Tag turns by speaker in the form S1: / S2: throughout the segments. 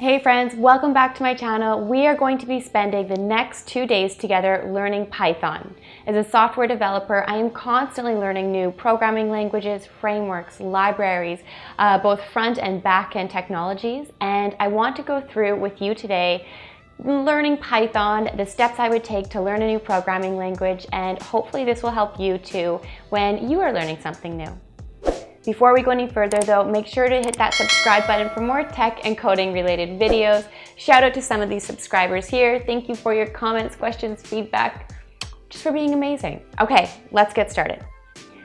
S1: Hey friends, welcome back to my channel. We are going to be spending the next 2 days together learning Python. As a software developer, I am constantly learning new programming languages, frameworks, libraries, both front and back end technologies, and I want to go through with you today learning Python, the steps I would take to learn a new programming language, and hopefully this will help you too when you are learning something new. Before we go any further though, make sure to hit that subscribe button for more tech and coding related videos. Shout out to some of these subscribers here. Thank you for your comments, questions, feedback, just for being amazing. Okay, let's get started.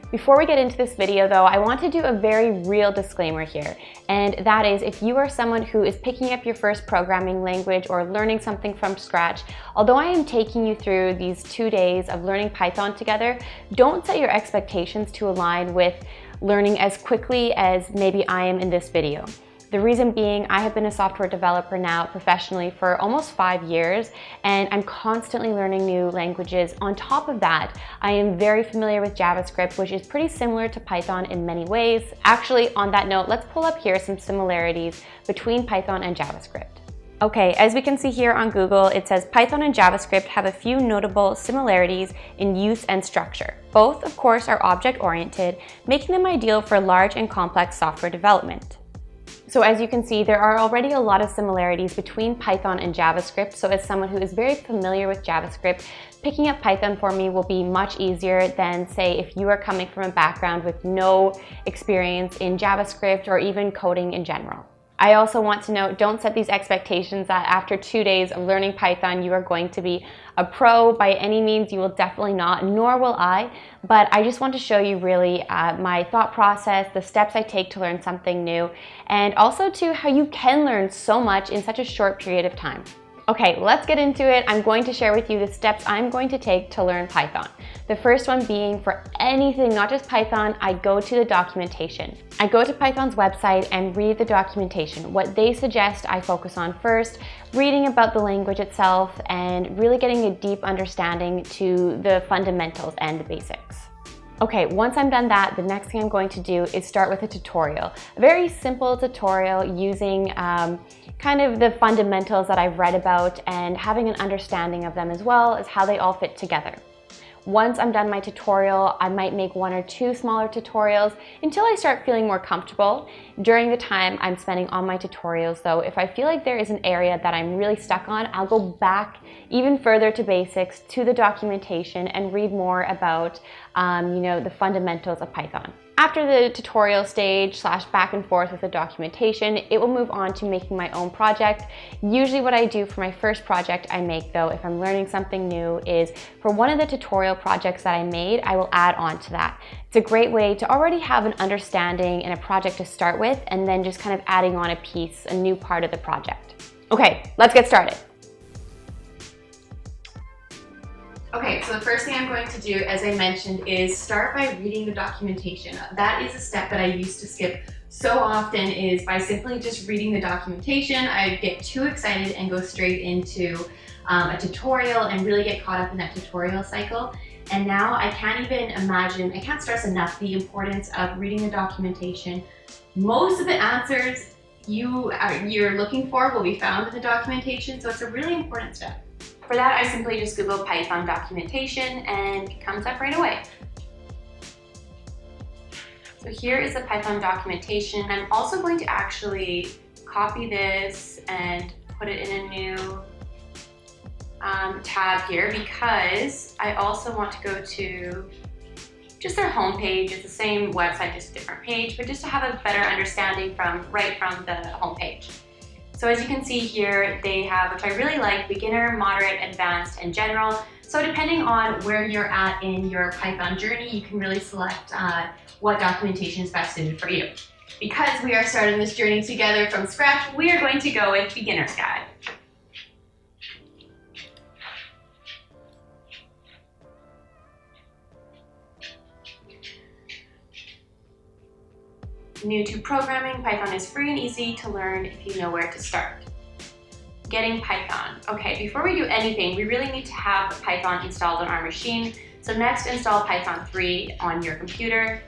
S1: Before we get into this video though, I want to do a very real disclaimer here. And that is, if you are someone who is picking up your first programming language or learning something from scratch, although I am taking you through these 2 days of learning Python together, don't set your expectations to align with learning as quickly as maybe I am in this video. The reason being, I have been a software developer now professionally for almost 5 years, and I'm constantly learning new languages. On top of that, I am very familiar with JavaScript, which is pretty similar to Python in many ways. Actually, on that note, let's pull up here some similarities between Python and JavaScript. Okay, as we can see here on Google, it says Python and JavaScript have a few notable similarities in use and structure. Both, of course, are object-oriented, making them ideal for large and complex software development. So as you can see, there are already a lot of similarities between Python and JavaScript. So as someone who is very familiar with JavaScript, picking up Python for me will be much easier than, say, if you are coming from a background with no experience in JavaScript or even coding in general. I also want to note, don't set these expectations that after 2 days of learning Python, you are going to be a pro. By any means, you will definitely not, nor will I. But I just want to show you really my thought process, the steps I take to learn something new, and also to how you can learn so much in such a short period of time. Okay, let's get into it. I'm going to share with you the steps I'm going to take to learn Python. The first one being, for anything, not just Python, I go to the documentation. I go to Python's website and read the documentation. What they suggest I focus on first, reading about the language itself and really getting a deep understanding to the fundamentals and the basics. Okay, once I'm done that, the next thing I'm going to do is start with a tutorial. A very simple tutorial using kind of the fundamentals that I've read about and having an understanding of them as well as how they all fit together. Once I'm done my tutorial, I might make 1 or 2 smaller tutorials until I start feeling more comfortable. During the time I'm spending on my tutorials though, if I feel like there is an area that I'm really stuck on, I'll go back even further to basics, to the documentation, and read more about the fundamentals of Python. After the tutorial stage / back and forth with the documentation, it will move on to making my own project. Usually what I do for my first project I make though, if I'm learning something new, is for one of the tutorial projects that I made, I will add on to that. It's a great way to already have an understanding and a project to start with, and then just kind of adding on a piece, a new part of the project. Okay, let's get started. Okay, so the first thing I'm going to do, as I mentioned, is start by reading the documentation. That is a step that I used to skip so often, is by simply just reading the documentation. I get too excited and go straight into a tutorial and really get caught up in that tutorial cycle. And now I can't even imagine, I can't stress enough the importance of reading the documentation. Most of the answers you're looking for will be found in the documentation, so it's a really important step. For that, I simply just Google Python documentation and it comes up right away. So here is the Python documentation. I'm also going to actually copy this and put it in a new tab here, because I also want to go to just their homepage. It's the same website, just a different page, but just to have a better understanding right from the homepage. So as you can see here, they have, which I really like, beginner, moderate, advanced, and general. So depending on where you're at in your Python journey, you can really select what documentation is best suited for you. Because we are starting this journey together from scratch, we are going to go with beginner's guide. New to programming, Python is free and easy to learn if you know where to start. Getting Python. Okay, before we do anything, we really need to have Python installed on our machine. So next, install Python 3 on your computer.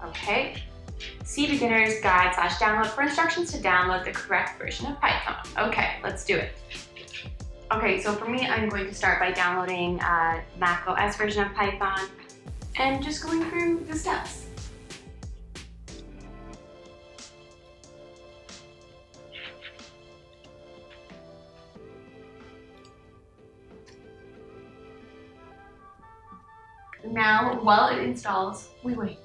S1: Okay, See beginner's guide/download for instructions to download the correct version of Python. Okay, let's do it. Okay, so for me, I'm going to start by downloading Mac OS version of Python and just going through the steps. Now, while it installs, we wait.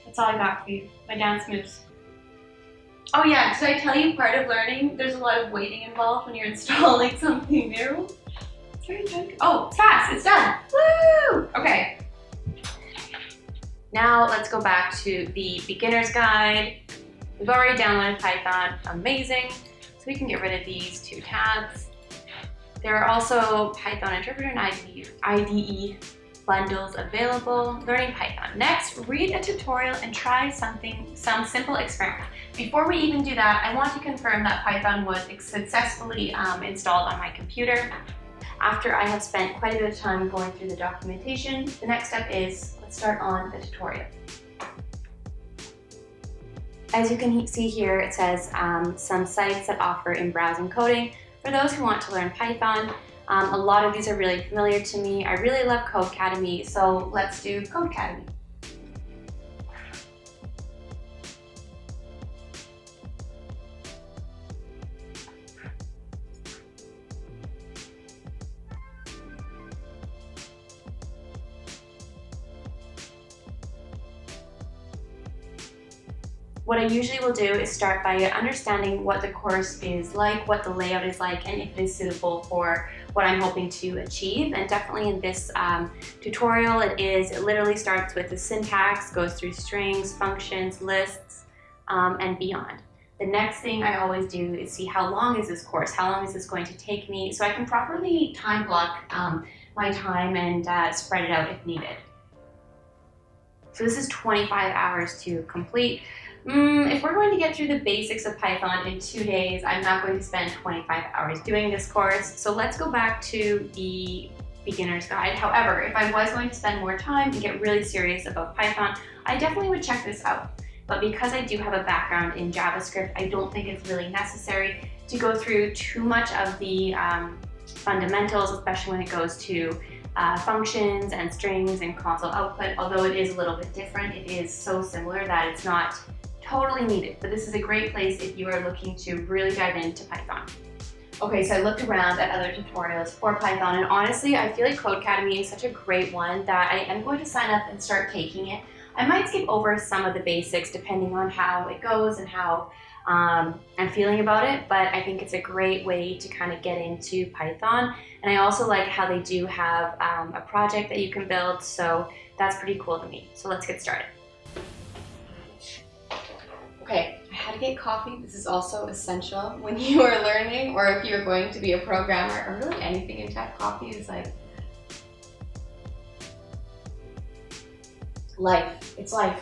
S1: That's all I got for you. My dance moves. Oh yeah, did I tell you part of learning? There's a lot of waiting involved when you're installing something new. Oh, it's fast, it's done. Woo! Okay. Now let's go back to the beginner's guide. We've already downloaded Python, amazing. So we can get rid of these two tabs. There are also Python interpreter and IDE bundles available. Learning Python. Next, read a tutorial and try some simple experiment. Before we even do that, I want to confirm that Python was successfully installed on my computer. After I have spent quite a bit of time going through the documentation, the next step is, let's start on the tutorial. As you can see here, it says some sites that offer in-browse encoding for those who want to learn Python. A lot of these are really familiar to me. I really love Codecademy, so let's do Codecademy. What I usually will do is start by understanding what the course is like, what the layout is like, and if it is suitable for what I'm hoping to achieve. And definitely in this tutorial, it literally starts with the syntax, goes through strings, functions, lists, and beyond. The next thing I always do is see how long is this course, how long is this going to take me, so I can properly time block my time and spread it out if needed. So this is 25 hours to complete. If we're going to get through the basics of Python in 2 days, I'm not going to spend 25 hours doing this course. So let's go back to the beginner's guide. However, if I was going to spend more time and get really serious about Python, I definitely would check this out. But because I do have a background in JavaScript, I don't think it's really necessary to go through too much of the fundamentals, especially when it goes to functions and strings and console output. Although it is a little bit different, it is so similar that it's not totally needed, but this is a great place if you are looking to really dive into Python. Okay, so I looked around at other tutorials for Python, and honestly, I feel like Codecademy is such a great one that I am going to sign up and start taking it. I might skip over some of the basics depending on how it goes and how I'm feeling about it, but I think it's a great way to kind of get into Python. And I also like how they do have a project that you can build, so that's pretty cool to me. So let's get started. Okay, I had to get coffee. This is also essential when you are learning, or if you're going to be a programmer, or really anything in tech. Coffee is like life. It's life.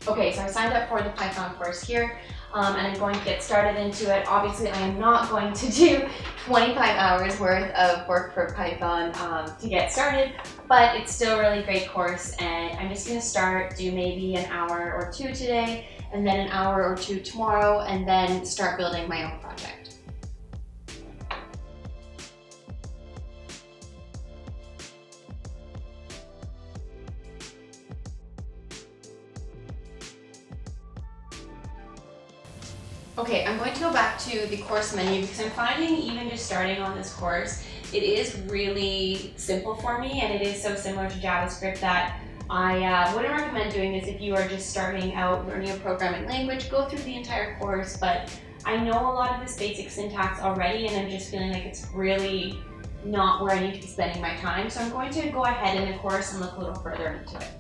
S1: Okay, so I signed up for the Python course here, and I'm going to get started into it. Obviously, I am not going to do 25 hours worth of work for Python to get started, but it's still a really great course, and I'm just going to do maybe an hour or two today, and then an hour or two tomorrow, and then start building my own project. Okay, I'm going to go back to the course menu because I'm finding even just starting on this course, it is really simple for me, and it is so similar to JavaScript that I wouldn't recommend doing this if you are just starting out learning a programming language. Go through the entire course, but I know a lot of this basic syntax already, and I'm just feeling like it's really not where I need to be spending my time. So I'm going to go ahead in the course and look a little further into it.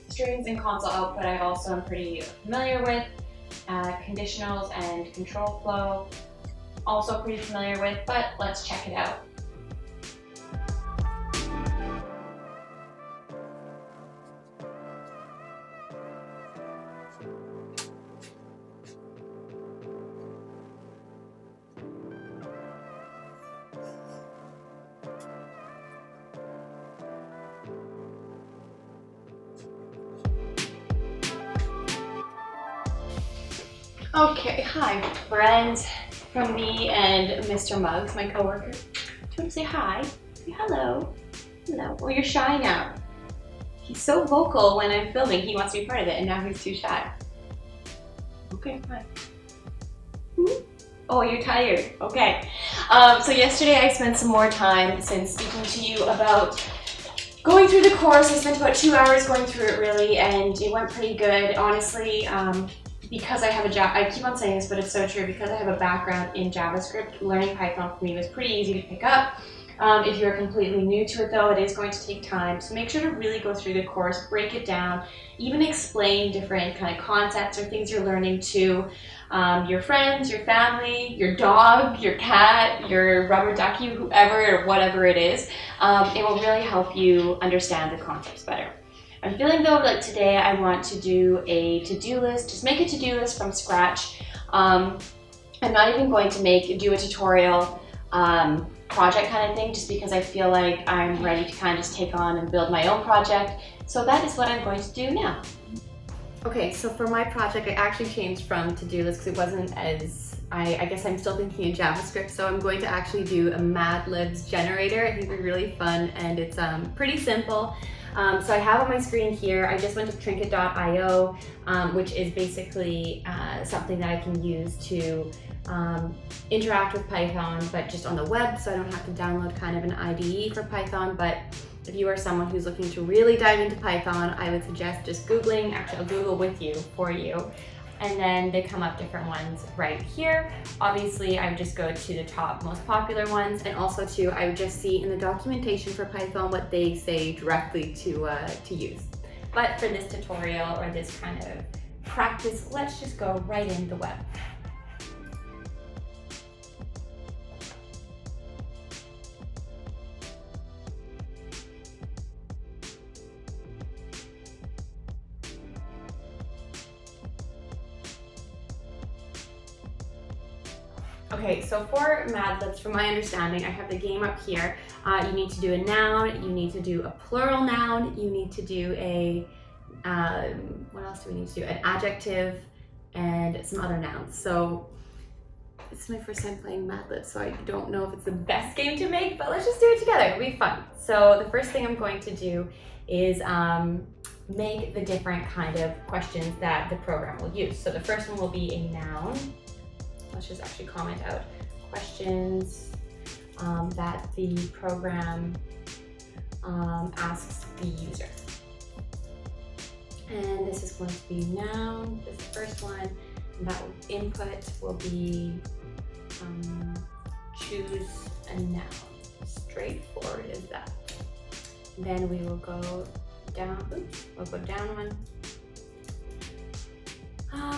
S1: Strings and console output I also am pretty familiar with. Conditionals and control flow, also pretty familiar with, but let's check it out. Okay, hi friends, from me and Mr. Muggs, my coworker. Do you want to say hi? Say hello. Hello. Oh, you're shy now. He's so vocal when I'm filming. He wants to be part of it, and now he's too shy. Okay, fine. Oh, you're tired. Okay. So yesterday I spent some more time since speaking to you about going through the course. I spent about 2 hours going through it really, and it went pretty good. Honestly, because I have I keep on saying this, but it's so true, because I have a background in JavaScript, learning Python for me was pretty easy to pick up. If you're completely new to it though, it is going to take time. So make sure to really go through the course, break it down, even explain different kind of concepts or things you're learning to your friends, your family, your dog, your cat, your rubber ducky, whoever or whatever it is. It will really help you understand the concepts better. I'm feeling though like today I want to do a to-do list, just make a to-do list from scratch. I'm not even going to do a tutorial project kind of thing, just because I feel like I'm ready to kind of just take on and build my own project. So that is what I'm going to do now. Okay, so for my project I actually changed from to-do list because it wasn't as, I guess I'm still thinking in JavaScript, so I'm going to actually do a Mad Libs generator. I think it'll be really fun, and it's pretty simple. So I have on my screen here, I just went to trinket.io, which is basically something that I can use to interact with Python, but just on the web, so I don't have to download kind of an IDE for Python. But if you are someone who's looking to really dive into Python, I would suggest just Googling. Actually, I'll Google for you. And then they come up different ones right here. Obviously, I would just go to the top most popular ones, and also too, I would just see in the documentation for Python what they say directly to use. But for this tutorial or this kind of practice, let's just go right in the web. Okay, so for Mad Libs, from my understanding, I have the game up here. You need to do a noun, you need to do a plural noun, you need to do a, what else do we need to do? An adjective and some other nouns. So it's my first time playing Mad Libs, so I don't know if it's the best game to make, but let's just do it together, it'll be fun. So the first thing I'm going to do is make the different kind of questions that the program will use. So the first one will be a noun. Let's just actually comment out questions that the program asks the user. And this is going to be noun, this is the first one. And that input will be choose a noun. Straightforward as that. Then we will go down, we'll go down one.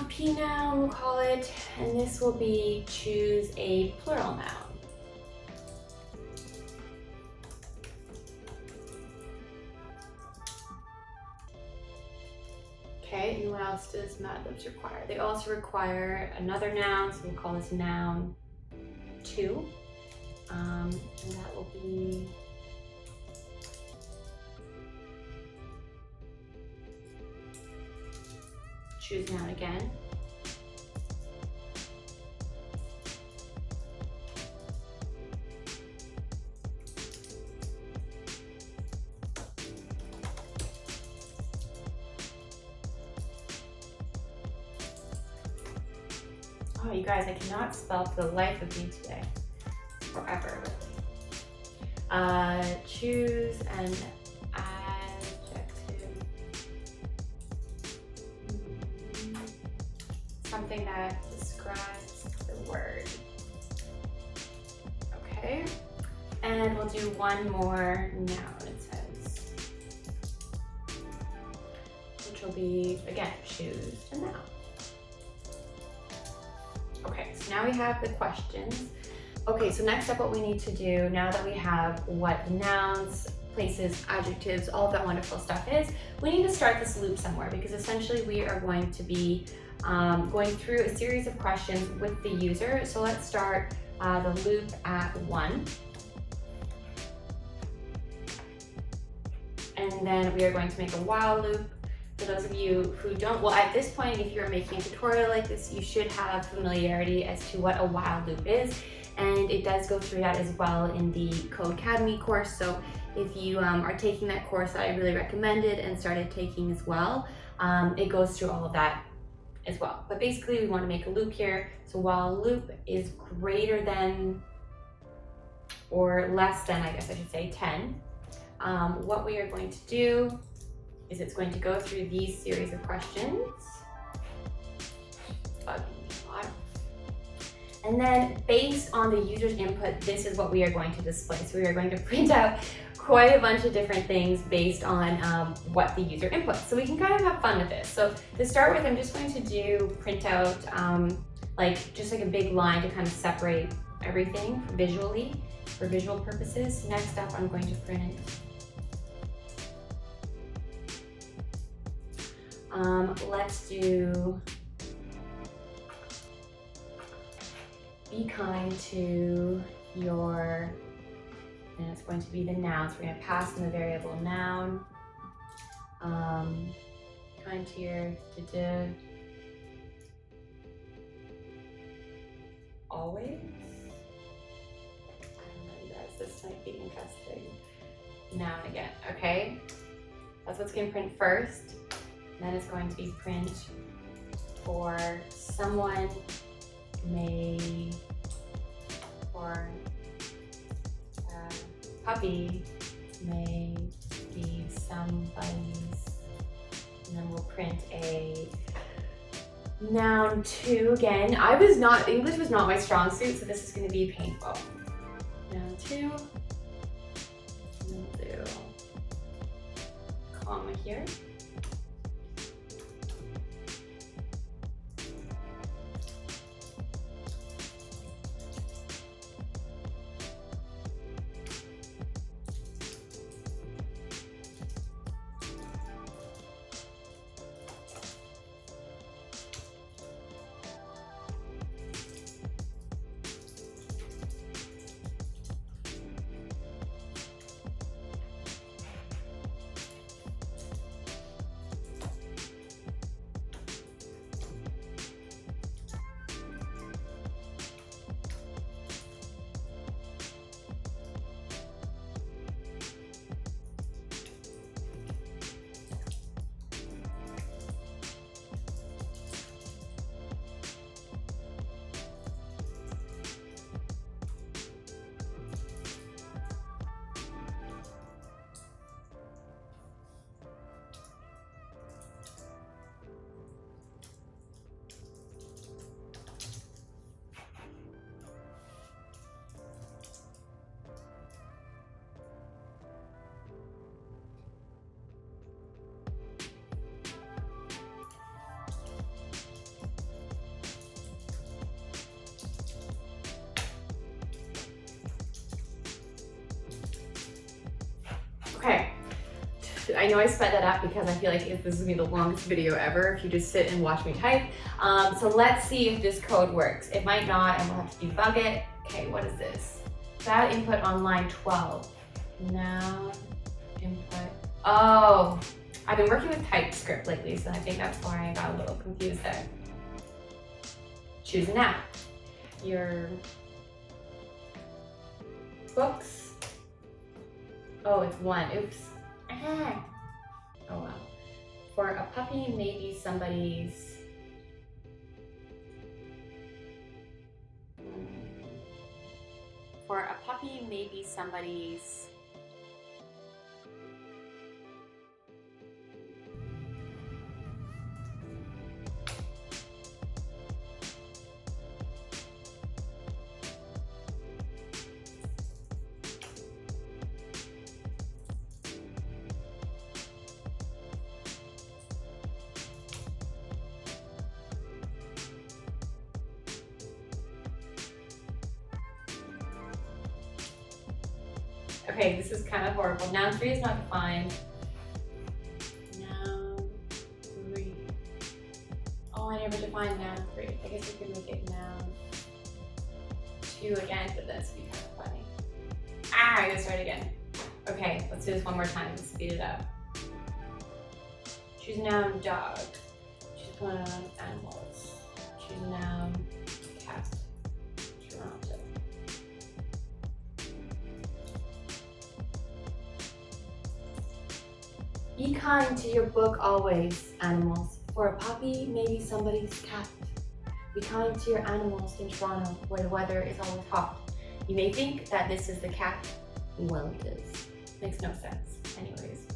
S1: P noun, we'll call it, and this will be choose a plural noun. Okay, and what else does Mad Libs require? They also require another noun, so we'll call this noun 2, and that will be choose noun again. Oh, you guys, I cannot spell for the life of me today. Forever. Choose an something that describes the word. Okay, and we'll do one more noun, it says, which will be, again, choose a noun. Okay, so now we have the questions. Okay, so next up what we need to do, now that we have what nouns, places, adjectives, all of that wonderful stuff is, we need to start this loop somewhere, because essentially we are going to be going through a series of questions with the user. So let's start the loop at 1. And then we are going to make a while loop For those of you who don't, well, at this point, if you're making a tutorial like this, you should have familiarity as to what a while loop is. And it does go through that as well in the Codecademy course. So if you are taking that course that I really recommended and started taking as well, it goes through all of that as well. But basically we want to make a loop here. So while a loop is greater than or less than, I guess I should say, 10, what we are going to do is it's going to go through these series of questions. And then based on the user's input, this is what we are going to display. So we are going to print out quite a bunch of different things based on what the user inputs. So we can kind of have fun with this. So to start with, I'm just going to do print out just like a big line to kind of separate everything visually for visual purposes. Next up, I'm going to print let's do be kind to your, and it's going to be the noun. So we're going to pass in the variable noun. Kind to your always. I don't know, you guys, this might be interesting. Noun again, okay? That's what's going to print first. Then it's going to be print for someone may, or puppy may be somebody's, and then we'll print a noun two again. English was not my strong suit, so this is going to be painful. Noun two, and then we'll do comma here. Okay, I know I sped that up because I feel like this is gonna be the longest video ever if you just sit and watch me type. So let's see if this code works. It might not, and we'll have to debug it. Okay, what is this? That input on line 12. Now input. Oh, I've been working with TypeScript lately, so I think that's why I got a little confused there. Choose a noun. Your books. Oh, it's one. Oops. Ah. Oh well. For a puppy, maybe somebody's. For a puppy, maybe somebody's. Okay, this is kind of horrible. Noun 3 is not defined. Noun 3. Oh, I never defined noun 3. I guess we could make it noun 2 again, but that's be kind of funny. Ah, I gotta start again. Okay, let's do this one more time and speed it up. Choose noun dog. Choose pronoun animals. Choose noun cat. Toronto. Be kind to your book always, animals. For a puppy, maybe somebody's cat. Be kind to your animals in Toronto, where the weather is always hot. You may think that this is the cat. Well, it is. Makes no sense. Anyways.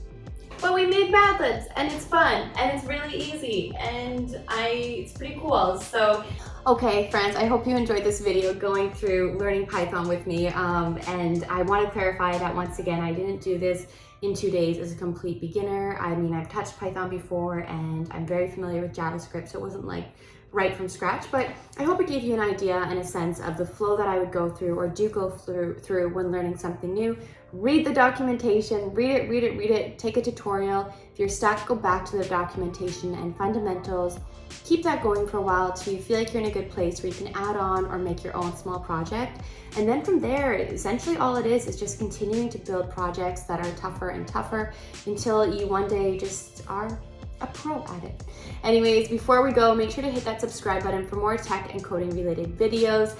S1: But we made Mad Libs, and it's fun, and it's really easy, and it's pretty cool. So, okay, friends, I hope you enjoyed this video going through learning Python with me. And I want to clarify that once again, I didn't do this in 2 days as a complete beginner. I mean, I've touched Python before, and I'm very familiar with JavaScript, so it wasn't like right from scratch, but I hope it gave you an idea and a sense of the flow that I would go through or do go through when learning something new. Read the documentation, read it, take a tutorial. If you're stuck, go back to the documentation and fundamentals. Keep that going for a while till you feel like you're in a good place where you can add on or make your own small project. And then from there, essentially all it is just continuing to build projects that are tougher and tougher until you one day just are a pro at it. Anyways, before we go, make sure to hit that subscribe button for more tech and coding related videos.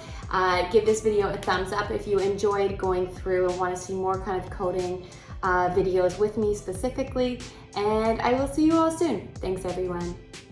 S1: Give this video a thumbs up if you enjoyed going through and want to see more kind of coding videos with me specifically. And I will see you all soon. Thanks everyone.